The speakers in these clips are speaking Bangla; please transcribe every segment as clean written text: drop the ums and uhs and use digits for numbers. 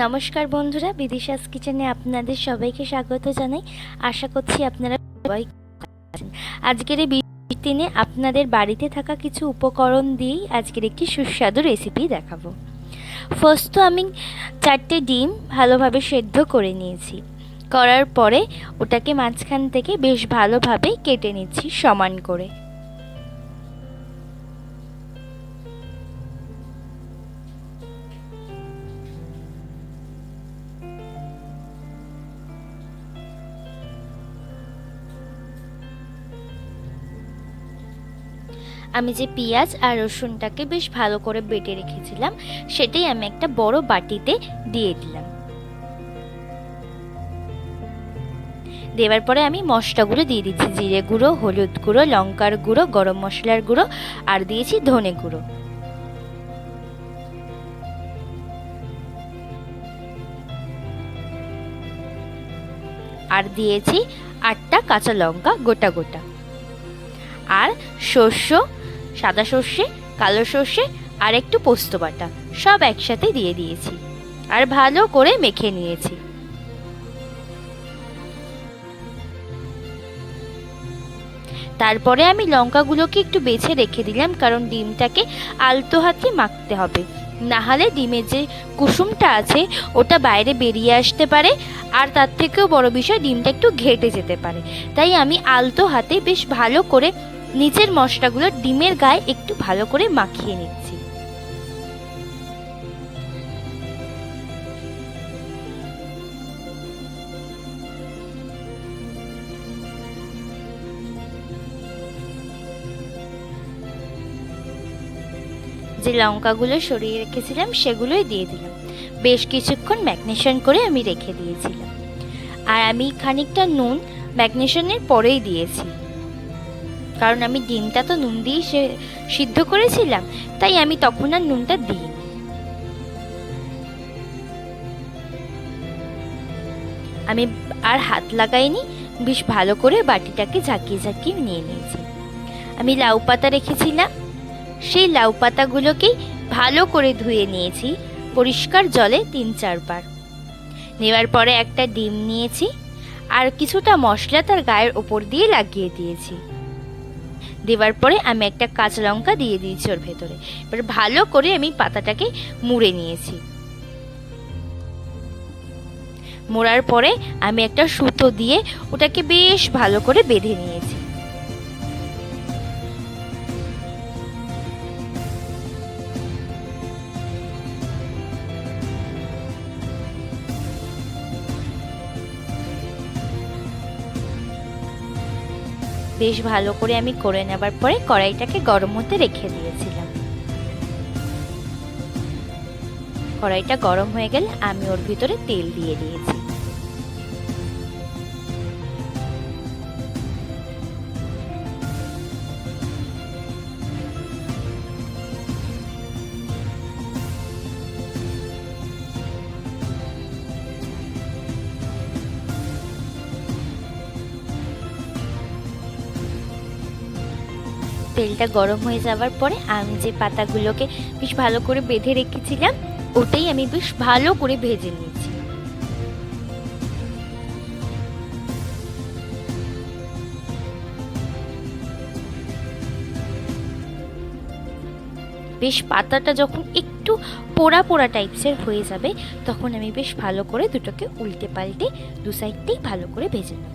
নমস্কার বন্ধুরা, বিদিশাস কিচেনে আপনাদের সবাইকে স্বাগত জানাই। আশা করছি আপনারা সবাই আছেন। আজকের এই দিনে আপনাদের বাড়িতে থাকা কিছু উপকরণ দিয়েই আজকের একটি সুস্বাদু রেসিপি দেখাবো। ফার্স্ট তো আমি 4টে ডিম ভালোভাবে সেদ্ধ করে নিয়েছি। করার পরে ওটাকে মাঝখান থেকে বেশ ভালোভাবে কেটে নিচ্ছি সমান করে। আমি যে পেঁয়াজ আর রসুনটাকে বেশ ভালো করে বেটে রেখেছিলাম সেটাই আমি একটা বড় বাটিতে দিয়ে দিলাম। দেওয়ার পরে আমি মশলাগুলো দিয়ে দিচ্ছি, জিরে গুঁড়ো, হলুদ গুঁড়ো, লঙ্কার গুঁড়ো, গরম মশলার গুঁড়ো আর দিয়েছি ধনে গুঁড়ো। আর দিয়েছি 8টা কাঁচা লঙ্কা গোটা গোটা। আর সর্ষে, সাদা সর্ষে, কালো সর্ষে আর একটু পোস্ত বাটা সব একসাথে দিয়ে দিয়েছি আর ভালো করে মেখে নিয়েছি। তারপরে আমি লঙ্কাগুলোকে একটু বেছে রেখে দিলাম, কারণ ডিমটাকে আলতো হাতে মাখতে হবে, না হলে ডিমের যে কুসুমটা আছে ওটা বাইরে বেরিয়ে আসতে পারে, আর তার থেকেও বড় বিষয় ডিমটা একটু ঘেটে যেতে পারে। তাই আমি আলতো হাতে বেশ ভালো করে নিচের মশলাগুলো ডিমের গায়ে একটু ভালো করে মাখিয়ে নিচ্ছি। যে লঙ্কাগুলো সরিয়ে রেখেছিলাম সেগুলোই দিয়ে দিলাম। বেশ কিছুক্ষণ ম্যাগনেশন করে আমি রেখে দিয়েছিলাম। আর আমি খানিকটা নুন ম্যাগনেশনের পরেই দিয়েছি, কারণ আমি ডিমটা তো নুন দিয়ে সিদ্ধ করেছিলাম, তাই আমি তখন আর নুনটা দিইনি। আমি আর হাত লাগাইনি, বেশ ভালো করে বাটিটাকে ঝাঁকিয়ে ঝাঁকিয়ে নিয়ে নিয়েছি। আমি লাউ পাতা রেখেছিলাম, সেই লাউ পাতাগুলোকেই ভালো করে ধুয়ে নিয়েছি পরিষ্কার জলে 3-4 বার। নেওয়ার পরে একটা ডিম নিয়েছি আর কিছুটা মশলা তার গায়ের ওপর দিয়ে লাগিয়ে দিয়েছি। দেওয়ার পরে আমি একটা কাঁচা লঙ্কা দিয়ে দিয়েছি ওর ভেতরে। এবার ভালো করে আমি পাতাটাকে মুড়ে নিয়েছি। মোড়ার পরে আমি একটা সুতো দিয়ে ওটাকে বেশ ভালো করে বেঁধে নিয়েছি। বেশ ভালো করে আমি করে নেবার পরে কড়াইটাকে গরম হতে রেখে দিয়েছিলাম। কড়াইটা গরম হয়ে গেলে আমি ওর ভিতরে তেল দিয়ে দিয়েছি। তেলটা গরম হয়ে যাওয়ার পরে আমি যে পাতাগুলোকে বেশ ভালো করে বেঁধে রেখেছিলাম ওটাই আমি বেশ ভালো করে ভেজে নিয়েছি। বেশ পাতাটা যখন একটু পোড়া পোড়া টাইপসের হয়ে যাবে তখন আমি বেশ ভালো করে দুটোকে উল্টে পাল্টে দু সাইডটাই ভালো করে ভেজে নেব।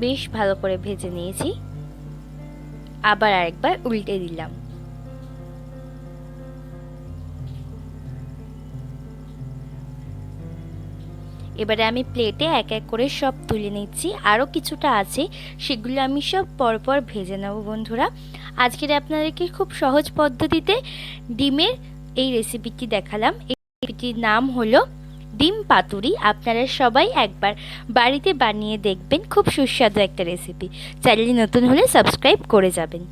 বেশ ভালো করে ভেজে নিয়েছি, আবার আরেকবার উল্টে দিলাম। এবারে আমি প্লেটে এক এক করে সব তুলে নিচ্ছি। আরও কিছুটা আছে, সেগুলো আমি সব পরপর ভেজে নেব। বন্ধুরা, আজকের আপনাদেরকে খুব সহজ পদ্ধতিতে ডিমের এই রেসিপিটি দেখালাম। এই রেসিপিটির নাম হলো ডিম পাতুরি। আপনারা সবাই একবার বাড়িতে বানিয়ে দেখবেন, খুব সুস্বাদু একটা রেসিপি। চ্যানেলে নতুন হলে সাবস্ক্রাইব করে যাবেন।